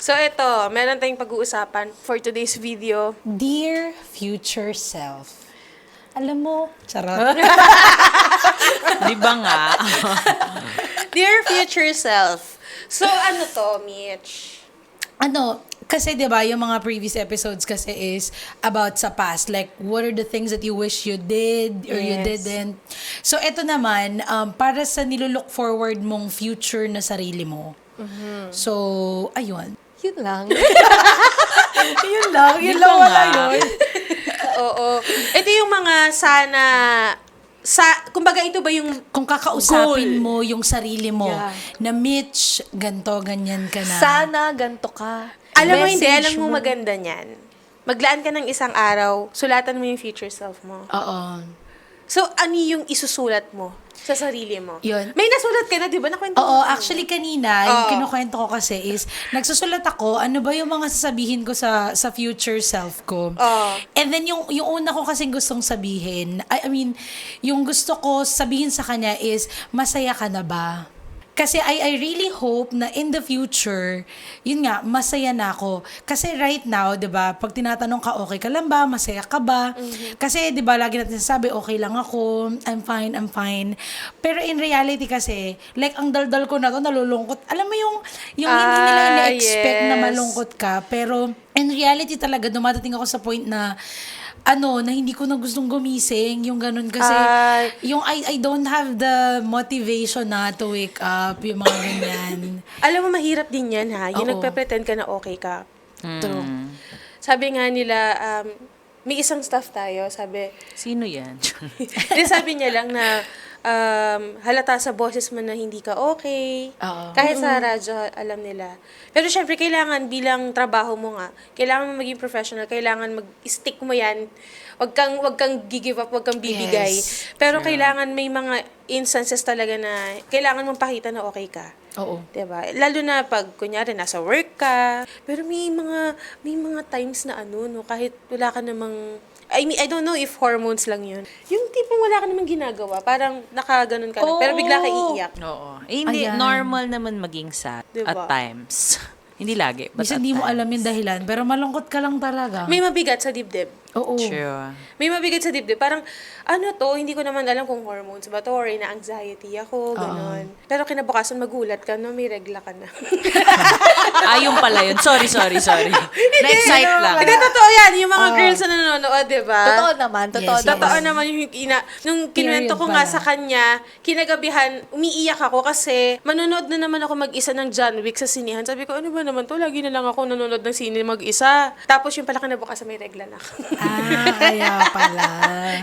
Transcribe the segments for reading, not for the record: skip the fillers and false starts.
So, ito, meron tayong pag-uusapan for today's video. Dear future self. Alam mo, charot. Di ba nga? Dear future self. So, ano to, Mitch? Kasi 'di ba yung mga previous episodes kasi is about sa past, like what are the things that you wish you did or you Yes. didn't. So ito naman para sa nilulook forward mong future na sarili mo. So ayun. Yun lang. Yun lang, Di ba wala nga? yun. Oo. Ito yung mga kumbaga ito ba yung Kung kakausapin goal? mo yung sarili mo Yeah. na Mitch, ganto, ganyan ka na. Sana ganto ka. Alam mo hindi, Message alam mo maganda niyan. Maglaan ka ng isang araw, sulatan mo yung future self mo. Oo. So, ano yung isusulat mo sa sarili mo? Yun. May nasulat ka na, di ba? Nakwento Oo, mo. actually kanina, yung Oo. kinukwento ko kasi is, nagsusulat ako, ano ba yung mga sasabihin ko sa future self ko. Oo. And then yung una ko kasing gustong sabihin, I mean, yung gusto ko sabihin sa kanya is, masaya ka na ba? Kasi I really hope na in the future, yun nga, masaya na ako. Kasi right now, 'di ba, pag tinatanong ka, okay ka lang ba? Masaya ka ba? Kasi 'di ba, lagi natin sabi, okay lang ako, I'm fine. Pero in reality kasi, like ang daldal ko na to, nalulungkot. Alam mo yung hindi nila ina-expect na yes. malungkot ka, pero in reality talaga dumadating ako sa point na na hindi ko na gustong gumising, yung ganun kasi, yung I don't have the motivation na to wake up, yung mga ganyan. Alam mo, mahirap din yan, ha? Yung Oo. nagpe-pretend ka na okay ka. True. Sabi nga nila, may isang staff tayo, sabi, Sino yan? di sabi niya lang na halata sa boses mo na hindi ka okay. Oo. Kahit sa radyo, alam nila. Pero syempre, kailangan bilang trabaho mo nga, kailangan mo maging professional, kailangan mag-stick mo yan. Wag kang give up, wag kang bibigay. Yes. Pero kailangan may mga instances talaga na kailangan mong pakita na okay ka. Oo. 'Di ba? Lalo na pag kunyari nasa work ka. Pero may mga times na no, kahit wala ka namang I mean, I don't know if hormones lang 'yun. Yung tipong wala ka namang ginagawa, parang nakaganon ka lang, pero bigla ka iiyak. Oo. Hindi, Ayan. normal naman maging sad Diba? at times. Hindi lagi, but Minsan at di mo times. alam yung dahilan, pero malungkot ka lang talaga. May mabigat sa dibdib. Oo. True. May mabigat sa dibdib. Parang, hindi ko naman alam kung hormones ba to or na-anxiety ako, gano'n. Pero kinabukasan magulat ka, no, may regla ka na. Yung pala yun. Sorry. Na-excite lang. Hindi, totoo yan. Yung mga girls na nanonood, di ba? Totoo naman, totoo Yes, naman. Totoo naman yung nung kinuwento ko nga pala. sa kanya, kinagabihan, umiiyak ako kasi manonood na naman ako mag-isa ng John Wick sa sinihan. Sabi ko, ano ba naman to? Lagi na lang ako nanonood ng sine mag-isa. Tapos yung pala kinabukasan may regla na ako. Kaya pala.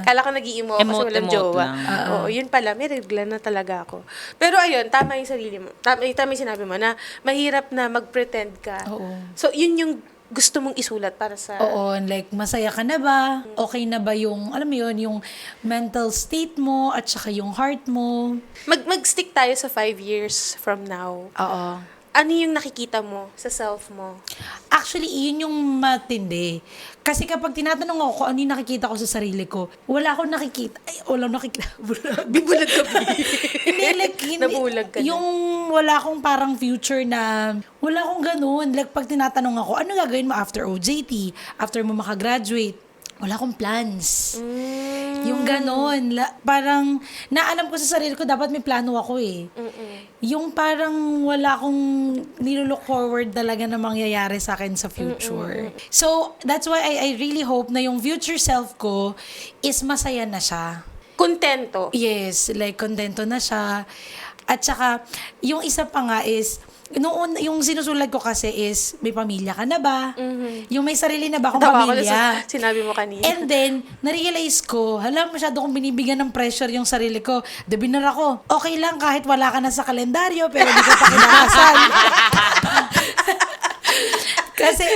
Kala ko nag-i-emo kasi walang Emote jowa. lang. Oo, yun pala, may regla na talaga ako. Pero ayun, tama yung sarili mo. Tama yung sinabi mo na mahirap na mag-pretend ka. Oo. So, yun yung gusto mong isulat para sa... Oo, like, masaya ka na ba? Okay na ba yung, alam mo yun, yung mental state mo at saka yung heart mo? Mag-stick tayo sa 5 years from now. Oo. Ano yung nakikita mo sa self mo? Actually, yun yung matindi. Kasi kapag tinatanong ako kung ano yung nakikita ko sa sarili ko, wala akong nakikita. Ay, wala akong nakikita. Bibulag ka ba? Hindi, like, hindi. Nabulag ka na. Yung wala akong parang future na, wala akong ganun. Like, pag tinatanong ako, ano gagawin mo after OJT? After mo makagraduate? Wala akong plans. Yung ganon. Parang, naalam ko sa sarili ko, dapat may plano ako eh. Yung parang wala akong nilulook forward talaga na mangyayari sa akin sa future. So, that's why I really hope na yung future self ko is masaya na siya. Kontento. Yes, like kontento na siya. At saka, yung isa pa nga is, yung sinusulat ko kasi is, may pamilya ka na ba? Yung may sarili na ba akong Tawa ko pamilya? sa sinabi mo kanina. And then, na-realize ko, masyado kong binibigyan ng pressure yung sarili ko. Binar ako, okay lang kahit wala ka na sa kalendaryo, pero di ka pa kinakasal. Kasi,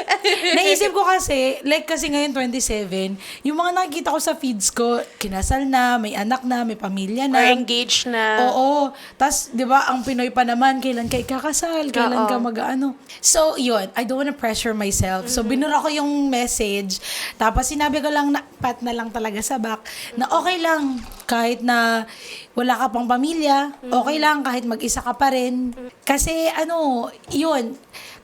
naisip ko kasi, like kasi ngayon 27, yung mga nakikita ko sa feeds ko, kinasal na, may anak na, may pamilya Or na. engaged na. Oo. Tapos, di ba, ang Pinoy pa naman, kailan ka ikakasal, kailan ka mag-ano. So, yun, I don't wanna pressure myself. So, binura ko yung message. Tapos, sinabi ko lang, pat na lang talaga sa back, na okay lang, kahit na wala ka pang pamilya, okay lang kahit mag-isa ka pa rin. Kasi, yun,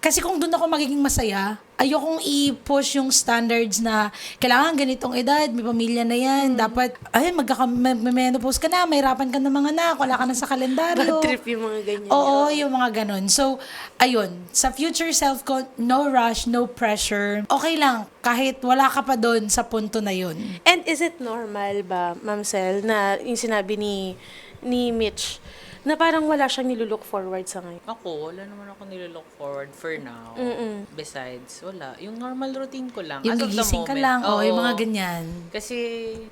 Kasi kung doon ako magiging masaya, ayokong i-push yung standards na kailangan ganitong edad, may pamilya na yan, dapat, menopause ka na, mahirapan ka ng mga anak, wala ka na sa kalendaryo. Bad trip yung mga ganyan. Oo, yung mga ganun. So, ayun, sa future self ko, no rush, no pressure. Okay lang, kahit wala ka pa doon sa punto na yun. And is it normal ba, Ma'am Sel, na yung sinabi ni Mitch, na parang wala siyang nilulook forward sa ngayon? Ako, wala naman ako nilook forward for now. Besides, wala. Yung normal routine ko lang. Yung As of the gigising ka moment. lang, Oo. yung mga ganyan. Kasi,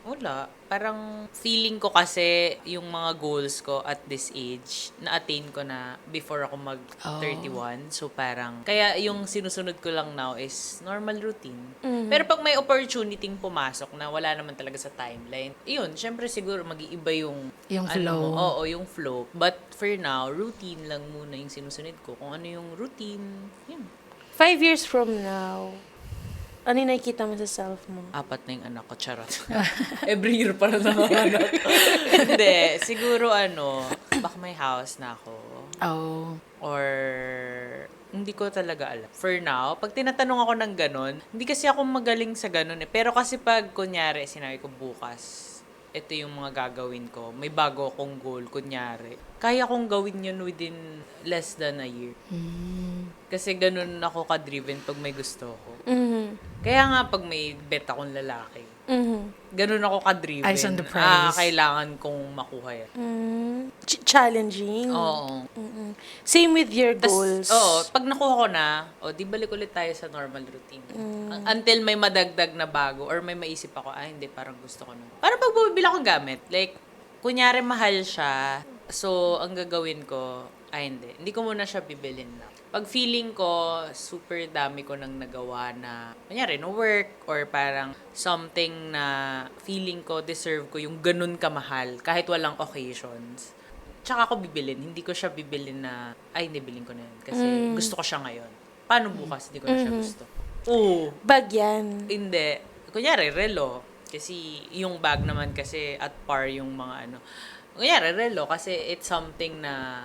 wala. Parang feeling ko kasi yung mga goals ko at this age, na-attain ko na before ako mag-31. So parang, kaya yung sinusunod ko lang now is normal routine. Pero pag may opportunity pumasok na wala naman talaga sa timeline, yun, syempre siguro mag-iiba yung Flow. Oo, yung flow. But for now, routine lang muna yung sinusunod ko. Kung ano yung routine, yun. 5 years from now, ano yung nakikita mo sa self mo? 4 na yung anak ko, charot. Every year para nanganganak. Hindi, siguro baka may house na ako. Oh. Or, hindi ko talaga alam. For now, pag tinatanong ako ng ganun, hindi kasi ako magaling sa ganun eh. Pero kasi pag, kunyari, sinabi ko bukas, ito yung mga gagawin ko. May bago akong goal, kunyari. Kaya kong gawin yun within less than a year. Kasi ganun ako ka-driven pag may gusto ko. Kaya nga pag may bet akong lalaki, ganun ako ka-driven. Eyes on the prize. Kailangan kong makuha yan. Challenging. Oo. Same with your goals. Pag nakuha ko na, di balik ulit tayo sa normal routine. Until may madagdag na bago or may maisip ako, hindi, parang gusto ko na. Parang pag bumibili ako gamit, like, kunyari mahal siya, so, ang gagawin ko, hindi ko muna siya bibilin na. Pag feeling ko, super dami ko nang nagawa na, kunyari, no work, or parang something na feeling ko, deserve ko yung ganun kamahal, kahit walang occasions. Tsaka ako bibilin. Hindi ko siya bibilin na, hindi, bilhin ko na yun. Kasi gusto ko siya ngayon. Paano bukas? Hindi ko na siya gusto. Oo. Bag yan. Hindi. Kunyari, relo. Kasi yung bag naman kasi at par yung mga Kunyari, relo. Kasi it's something na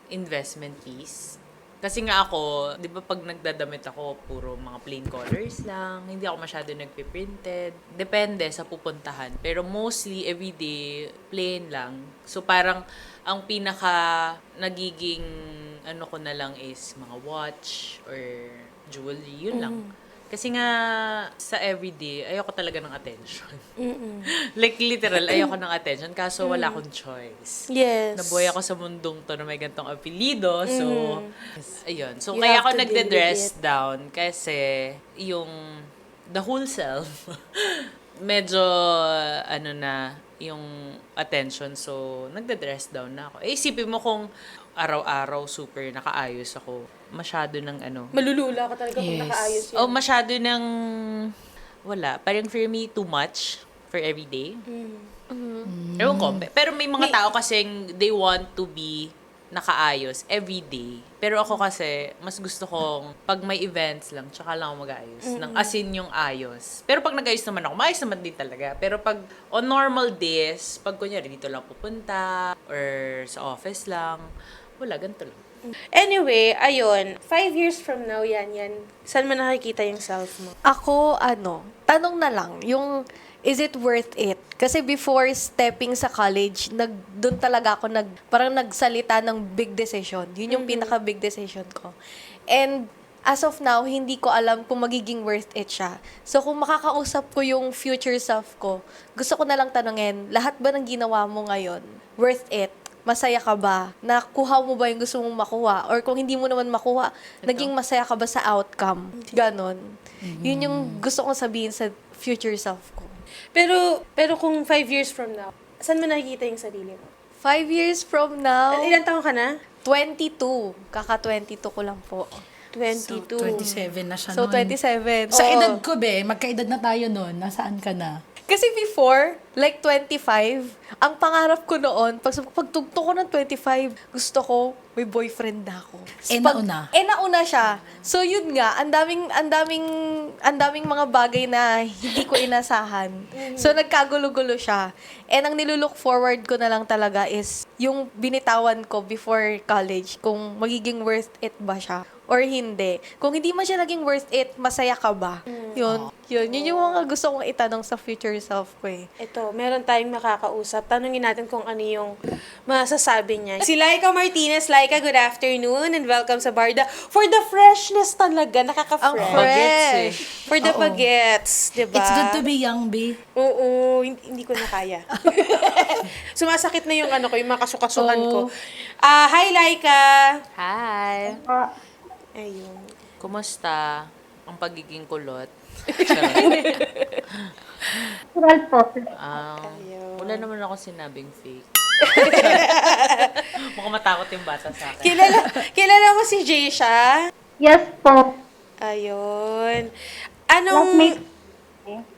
investment piece. Kasi nga ako, di ba pag nagdadamit ako, puro mga plain colors lang. Hindi ako masyado nagpiprinted. Depende sa pupuntahan. Pero mostly, everyday, plain lang. So parang, ang pinaka nagiging ko na lang is mga watch or jewelry. Yun lang. Kasi nga, sa everyday, ayoko talaga ng attention. Like, literal, ayoko ng attention. Kaso, wala akong choice. Yes. Nabuhay ako sa mundong to na may gantong apelido. So, ayun. So, You kaya have ako to deal with nagde-dress it. down kasi yung the whole self, medyo, yung attention. So, nagde-dress down na ako. Isipin mo kung araw-araw super nakaayos ako. Masyado ng Malulula ka talaga kung Yes. nakaayos yun. masyado ng wala. Parang for me, too much for everyday. Ewan ko. Pero may mga tao kasing they want to be nakaayos every day. Pero ako kasi, mas gusto kong pag may events lang, tsaka lang ako mag-ayos. Nang asin yung ayos. Pero pag nag-ayos naman ako, maayos naman din talaga. Pero pag on normal days, pag kunyari dito lang pupunta, or sa office lang, wala, ganito lang. Anyway, ayun. 5 years from now, yan. Saan mo nakikita yung self mo? Ako, tanong na lang, is it worth it? Kasi before stepping sa college, doon talaga ako parang nagsalita ng big decision. Yun yung pinaka-big decision ko. And as of now, hindi ko alam kung magiging worth it siya. So, kung makakausap ko yung future self ko, gusto ko na lang tanungin, lahat ba ng ginawa mo ngayon, worth it? Masaya ka ba? Nakuha mo ba yung gusto mong makuha? Or kung hindi mo naman makuha, naging masaya ka ba sa outcome? Ganon. Yun yung gusto kong sabihin sa future self ko. Pero kung 5 years from now, saan mo nakikita yung sarili mo? 5 years from now, Ilan taon ka na? 22. Kaka-22 ko lang po. 22. 27 na siya So, nun. 27. Sa Oo. edad ko, magkaedad na tayo nun. Nasaan ka na? Kasi before, like 25, ang pangarap ko noon, pagtugtog ko ng 25, gusto ko may boyfriend na ako. Nauna. Nauna siya. So yun nga, ang daming mga bagay na hindi ko inasahan. So nagkagulo-gulo siya. And ang nilulook forward ko na lang talaga is yung binitawan ko before college, kung magiging worth it ba siya or hindi. Kung hindi man siya naging worth it, masaya ka ba? Yun yung mga gusto kong itanong sa future self ko eh. Ito, meron tayong makakausap. Tanungin natin kung ano yung masasabi niya. Si Laika Martinez. Laika, good afternoon and welcome sa Barda. For the freshness talaga, nakaka-fresh. Ang fresh. For the bagets, diba? It's good to be young, B. Oo, hindi ko na kaya. Sumasakit na yung yung mga kasukasukan ko. Hi, Laika! Hi! Ayun. Kumusta ang pagiging kulot? Natural po. Wala naman ako sinabing fake. Mukhang matakot yung bata sa akin. Kilala mo si Jay siya? Yes po. Ayun. Classmate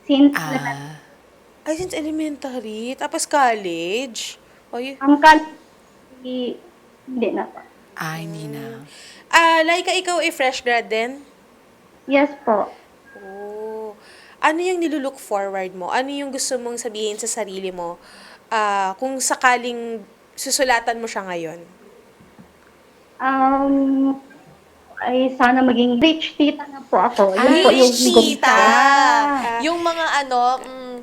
since Ay, since elementary, tapos college. Ay, hindi na po. Hindi na. Laika, ikaw ay fresh grad din? Yes po. Oh. Ano yung nilulook forward mo? Ano yung gusto mong sabihin sa sarili mo kung sakaling susulatan mo siya ngayon? Ay sana maging rich tita na po ako. Yun po yung rich goal tita. ko. Yung mga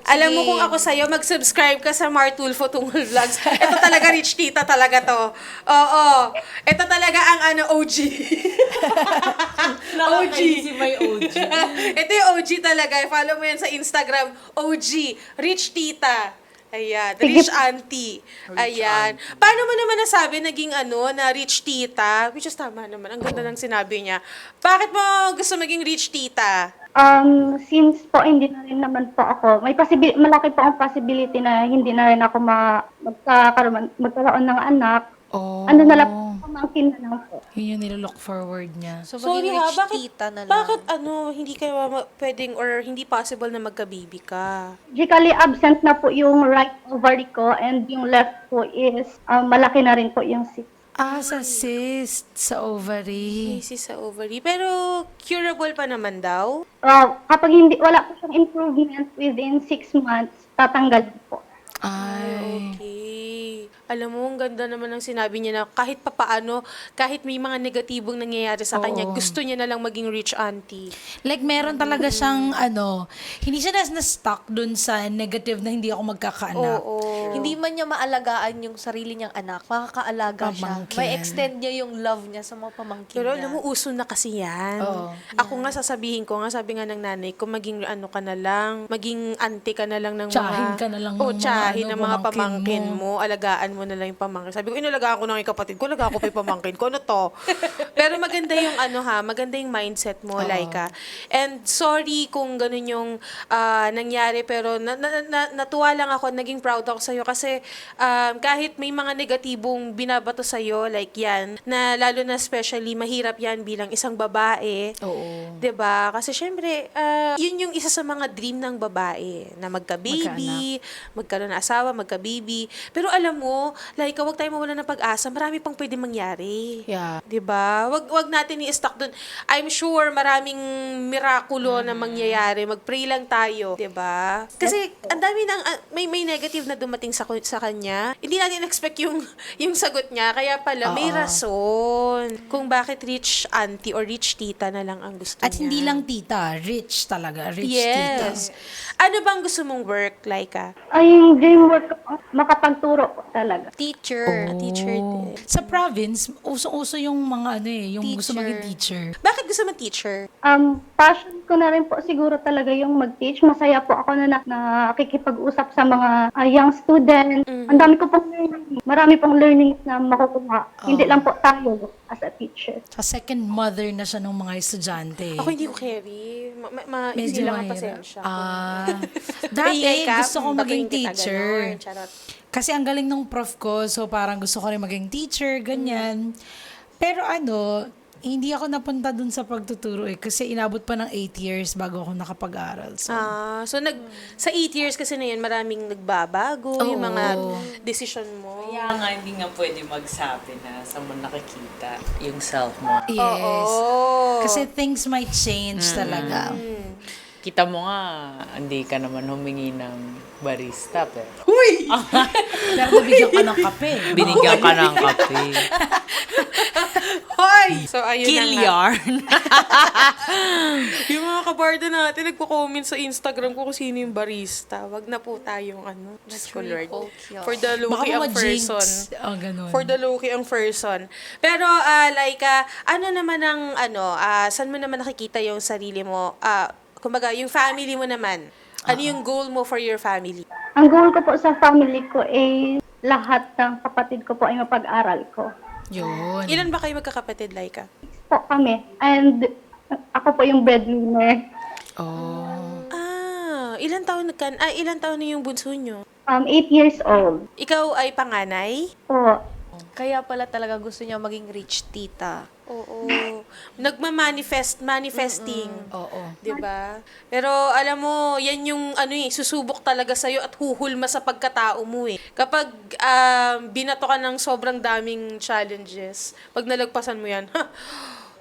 Alam mo sige. kung ako sa'yo, mag-subscribe ka sa Martulfo Tungol Vlogs. Ito talaga rich tita talaga to. Oo. Ito talaga ang OG. OG. Si may OG. Ito yung OG talaga. Follow mo yan sa Instagram. OG. Rich tita. Ayan. Rich auntie. Ayan. Paano mo naman nasabi naging na rich tita? Which is tama naman. Ang ganda ng sinabi niya. Bakit mo gusto maging rich tita? Since po hindi na rin naman po ako, malaki po ang possibility na hindi na rin ako magkaroon ng anak. Oh. Ano na lang, pamangkin na lang po. Yun yung nilook forward niya. So, Sorry maging ha, rich bakit, tita na lang. bakit hindi ka pwedeng or hindi possible na magka-baby ka? Logically absent na po yung right ovary ko and yung left po is malaki na rin po yung cyst. Sa cyst, sa ovary. Basis sa ovary. Pero curable pa naman daw? Kapag wala po siyang improvement within 6 months, tatanggal po. Ay. Okay. Alam mo, ang ganda naman ng sinabi niya na kahit papaano, kahit may mga negatibong nangyayari sa kanya, Oo. gusto niya na lang maging rich auntie. Like, meron talaga siyang, hindi siya na-stuck dun sa negative na hindi ako magkakaanak. Oo. Hindi man niya maalagaan yung sarili niyang anak, makakaalaga siya. Pamangkin. May extend niya yung love niya sa mga pamangkin Pero niya. alam mo, uso na kasi yan. Oo. Ako nga sasabihin ko nga, sabi nga ng nanay ko, maging ka na lang, maging auntie ka na lang ng Tsahin ka na lang ng mga, tsahin ng mga pamangkin pamangkin mo. Alagaan mo na lang yung pamangkin. Sabi ko, inalagaan ko ng kapatid ko, alagaan ko pa yung pamangkin ko. Ano to? Pero maganda yung maganda yung mindset mo, Laika. And sorry kung ganun yung nangyari, pero natuwa lang ako, naging proud ako sa'yo kasi kahit may mga negatibong binabato sa'yo, like yan, na lalo na especially mahirap yan bilang isang babae. Oo. 'Di ba? Kasi syempre, yun yung isa sa mga dream ng babae, na magka-baby, magkaroon ng asawa, magka-baby. Pero alam mo, like, wag tayo mawala ng pag-asa, marami pang pwede mangyari. Yeah. 'Di ba? Wag natin i-stuck doon. I'm sure maraming mirakulo na mangyayari. Mag-pray lang tayo, 'di ba? Kasi ang dami nang may negative na dumating sa kanya. Hindi natin expect yung sagot niya, kaya pala may rason kung bakit rich auntie or rich tita na lang ang gusto At niya. hindi lang tita, rich talaga, rich tita. Yes. Ano bang gusto mong work, Laika? Ay, yung dream work ko, makapagturo po talaga. Teacher. Teacher din. Sa province, uso-uso yung mga yung gusto Teacher. maging teacher. Bakit gusto mo teacher? Passion ko na rin po siguro talaga yung mag-teach. Masaya po ako na nakikipag-usap sa mga young students. Ang dami ko pong learning. Marami pong learnings na makukuha. Hindi lang po tayo as a teacher. Sa second mother na siya ng mga estudyante. Ako hindi ko carry. Easy lang ang pasensya. Dati, Laika, gusto ko maging batuin kita, teacher. ganon. Charot. Kasi ang galing ng prof ko, so parang gusto ko rin maging teacher, ganyan. Pero Hindi ako napunta dun sa pagtuturo kasi inabot pa ng 8 years bago ako nakapag-aral. So, So sa 8 years kasi na yun, maraming nagbabago, yung mga decision mo. Kaya nga, hindi nga pwede magsabi na sa mo nakikita yung self mo. yes. Oo. Kasi things might change talaga. Kita mo nga, hindi ka naman humingi ng barista, pero Pero nabigyan ka ng kape. binigyan ka ng kape. Hoy! So, ayun Kill na nga. yarn. Yung mga kabarda natin, nagko-comment sa Instagram ko kung sino yung barista. Wag na po tayong Diyos ko, Lord. For the Baka low-key ang ma-jinx. person. Ganun. For the low-key ang person. Pero, Laika, ano naman ang, saan mo naman nakikita yung sarili mo? Kumbaga, yung family mo naman. Ano yung goal mo for your family? Ang goal ko po sa family ko ay lahat ng kapatid ko po ay mapag-aral ko. Yun. Ilan ba kayo magkakapatid, Laika? Po kami. And ako po yung breadwinner. Oh. Ilan taon na yung bunso nyo? 8 years old. Ikaw ay panganay? Po. Kaya pala talaga gusto niya maging rich tita. Oo. Manifesting. Oo. 'Di ba? Pero alam mo, yan yung susubok talaga sa at huhulma sa pagkatao mo eh. Kapag binato ka ng sobrang daming challenges, pag nalagpasan mo yan,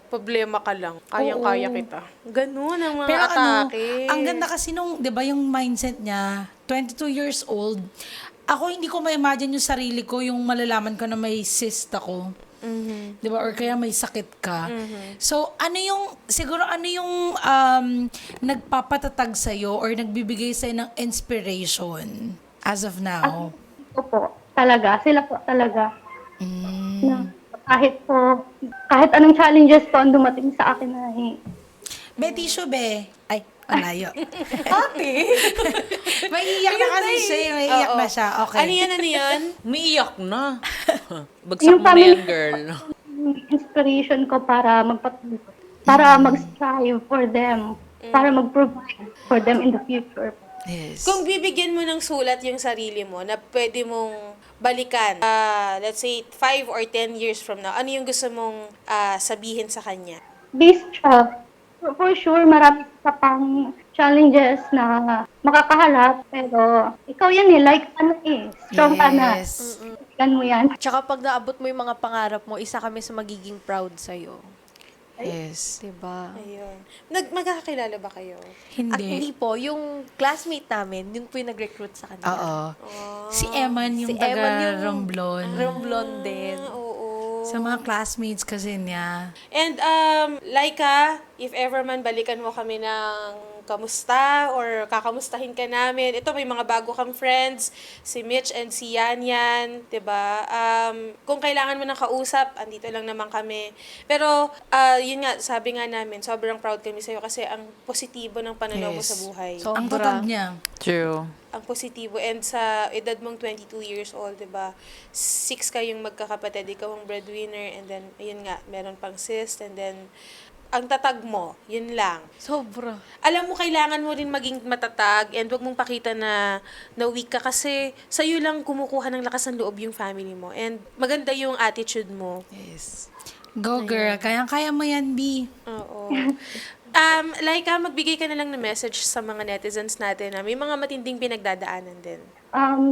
problema ka lang. Kayang-kaya kita. Ganun ang mga Pero atake. ang ganda kasi nung, di ba, yung mindset niya, 22 years old, ako hindi ko ma-imagine yung sarili ko, yung malalaman ko na may cyst ako. Di ba? Or kaya may sakit ka. So, siguro ano yung nagpapatatag sa'yo or nagbibigay sa'yo ng inspiration as of now? Ito po. Talaga. Sila po talaga. Na kahit anong challenges po ang dumating sa akin na Be, tissue, be. Ay, malayo. Ate! May iyak na kasi siya. May iyak na siya. Okay. Ano yan? Umiiyak na. Bagsak Yung mo na family- yan, girl. inspiration ko para magpatuloy. Para mag-strive for them. Para mag-provide for them in the future. Yes. Kung bibigyan mo ng sulat yung sarili mo na pwede mong balikan, let's say 5 or 10 years from now, ano yung gusto mong sabihin sa kanya? Be strong. For sure, marami ka pang challenges na makakaharap, pero ikaw yan like strong ka na. Yes. Gan mo yan. Tsaka pag naabot mo yung mga pangarap mo, isa kami sa magiging proud sa'yo. Yes. Diba? Ayun. Magkakakilala ba kayo? At Hindi. hindi po, yung classmate namin, yung po yung nag-recruit sa kanila. Oo. Si Eman yung Si Eman taga yung- Romblon. Romblon din. Oo. Sa mga classmates kasi niya. And Laika, if ever man balikan mo kami ng kamusta or kakamustahin ka namin. Ito, may mga bago kang friends, si Mitch and si Yan Yan, 'di ba? Kung kailangan mo ng kausap, andito lang naman kami. Pero yun nga, sabi nga namin, sobrang proud kami sa'yo kasi ang positibo ng pananaw mo sa buhay. So, Ang Sobra. tatag niya. True. Ang positibo. And sa edad mong 22 years old, 'di ba? 6 kayong magkakapatid, ikaw ang breadwinner, and then ayun nga, meron pang sis, and then ang tatag mo, yun lang. Sobra. Alam mo, kailangan mo rin maging matatag and wag mong pakita na weak ka kasi sa'yo lang kumukuha ng lakas ng loob yung family mo. And maganda yung attitude mo. Yes. Go girl. Kayang-kaya mo yan, B. Oo. Laika, magbigay ka na lang ng message sa mga netizens natin na may mga matinding pinagdadaanan din.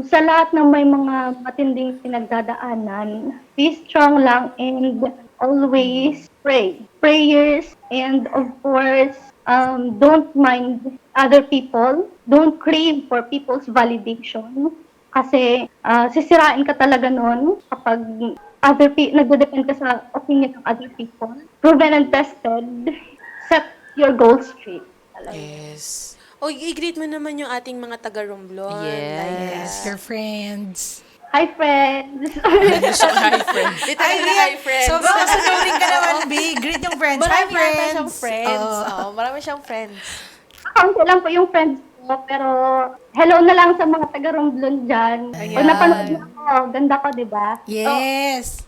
Sa lahat ng may mga matinding pinagdadaanan, be strong lang and always pray. Prayers and of course, don't mind other people. Don't crave for people's validation. Kasi sisirain ka talaga nun kapag nagde-depend ka sa opinion ng other people. Proven and tested. Set your goals straight. Yes. O, i-greet mo naman yung ating mga taga-Romblon. Yes. Your friends. Hi, friends! Hi, friends. Dito na hi, friends. So, baka sunurin ka naman, B. Greet yung friends. Hi, Marami yata friends. siyang friends. Oo. Oo, marami siyang friends. Kaunti lang po yung friends ko, pero hello na lang sa mga taga-Romblon dyan. Pag napanood mo ako, ganda ko, di ba? Yes.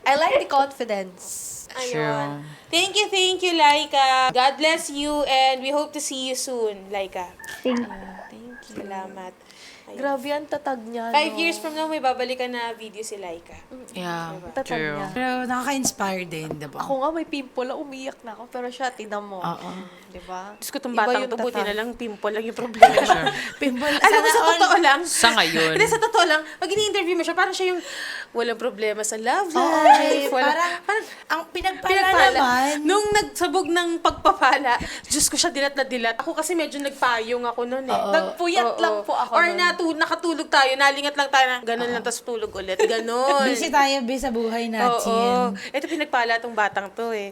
I like the confidence. Ayun. Thank you, Laika. God bless you and we hope to see you soon, Laika. Thank you. Salamat. Grabe, ang tatag niya. 5 years from now, may babalikan na video si Laika. Yeah. Ang tatag True. niya. Pero nakaka-inspire din, diba? Ako nga may pimple, umiyak na ako. Pero siya, tinan mo. Oo. Diba? Diyos ko, itong Iba batang yung to, buti tatag. na lang, pimple lang yung problema. Pimple. Alam mo, sa totoo lang. Sa ngayon. Hindi, sa totoo lang, pag ini-interview mo siya, parang siya yung walang problema sa love Oo, life. parang, ang pinagpala pinagpala. naman. Nung nagsabog ng pagpapala, Diyos ko siya dilat na dilat. Ako kasi medyo nagpayong ako noon eh. Nagpuyat lang po ako Or nun. nakatulog tayo, nalingat lang tayo na ganun lang, tapos tulog ulit. Ganon. Busy tayo, sa buhay natin. Oo. Ito pinagpala tong batang to eh.